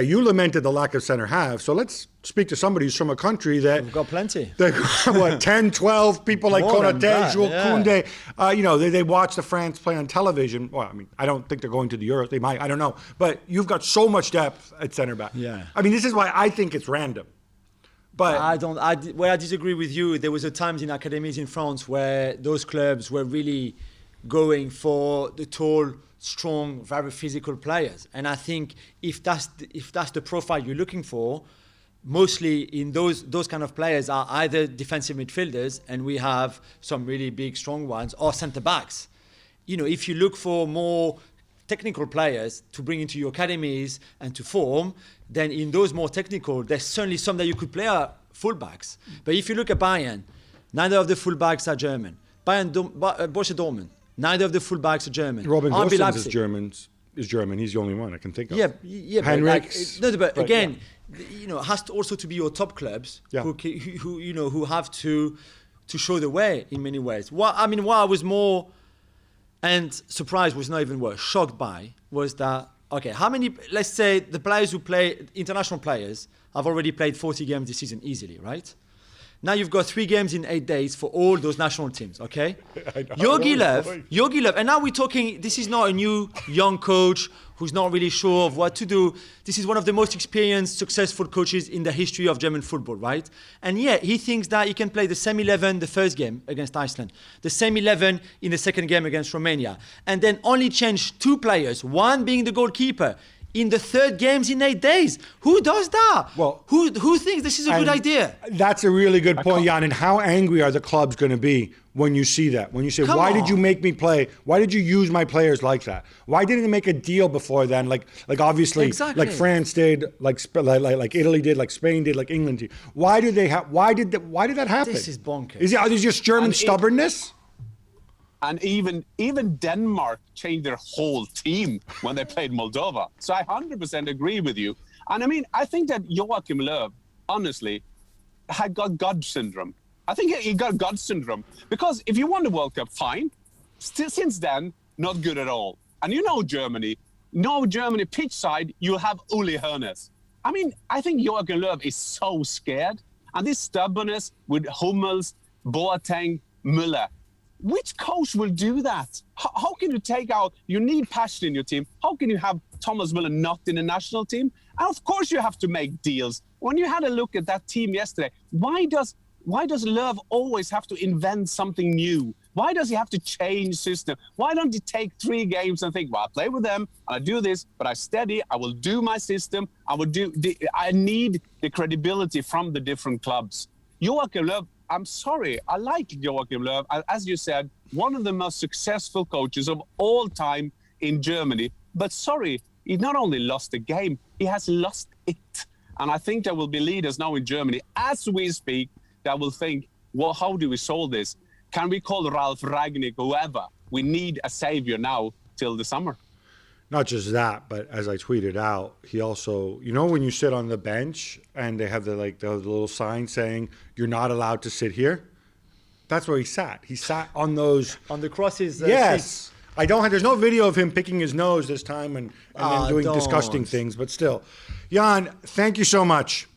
You lamented the lack of centre half, so let's speak to somebody who's from a country that... We've got plenty. What, 10, 12 people like Konate, Jules Koundé. They watch the France play on television. Well, I mean, I don't think they're going to the Euros. They might, I don't know. But you've got so much depth at centre back. Yeah. I mean, this is why I think it's random. But I disagree with you. There was a times in academies in France where those clubs were really going for the tall, strong, very physical players. And I think if that's the profile you're looking for, mostly in those kind of players are either defensive midfielders, and we have some really big, strong ones, or centre backs. You know, if you look for more technical players to bring into your academies and to form, then in those more technical, there's certainly some that you could play at fullbacks. But if you look at Bayern, neither of the fullbacks are German. Borussia Dortmund, neither of the fullbacks are German. Robin Gosens is German. He's the only one I can think of. Yeah. Henrichs. But again, you know, it has to also to be your top clubs who have to show the way in many ways. What I was more and surprised was not even worse, shocked by was that, okay, how many, let's say the players who play, international players, have already played 40 games this season easily, right? Now you've got 3 games in 8 days for all those national teams, okay? Yogi Löw, and now we're talking, this is not a new young coach who's not really sure of what to do. This is one of the most experienced, successful coaches in the history of German football, right? And yet he thinks that he can play the same 11 the first game against Iceland, the same 11 in the second game against Romania, and then only change 2 players, one being the goalkeeper, in the 3rd games in 8 days. Who does that? Well, who thinks this is a good idea? That's a really good point, Jan. And how angry are the clubs going to be when you see that? When you say, why did you make me play? Why did you use my players like that? Why didn't they make a deal before then? Like obviously, like France did, like Italy did, like Spain did, like England did. Why did that happen? This is bonkers. Is it just German stubbornness? And even Denmark changed their whole team when they played Moldova. So I 100% agree with you. And I mean, I think that Joachim Low, honestly, had got God syndrome. I think he got God syndrome. Because if you won the World Cup, fine. Since then, not good at all. And you know Germany pitch side, you'll have Uli Hoeneß. I mean, I think Joachim Low is so scared. And this stubbornness with Hummels, Boateng, Muller. Which coach will do that? How can you take out, you need passion in your team. How can you have Thomas Muller not in the national team? And of course you have to make deals. When you had a look at that team yesterday, why does Löw always have to invent something new? Why does he have to change system? Why don't he take 3 games and think, well, I play with them, and I do this, but I steady, I will do my system, I need the credibility from the different clubs. Joachim Low, I'm sorry, I like Joachim Low. As you said, one of the most successful coaches of all time in Germany. But sorry, he not only lost the game, he has lost it. And I think there will be leaders now in Germany, as we speak, that will think, well, how do we solve this? Can we call Ralf Rangnick, whoever? We need a savior now till the summer. Not just that, but as I tweeted out, he also, you know, when you sit on the bench and they have the little sign saying you're not allowed to sit here. That's where he sat. He sat on those on the crosses. Yes, seats. There's no video of him picking his nose this time and then doing disgusting things, but still, Jan, thank you so much.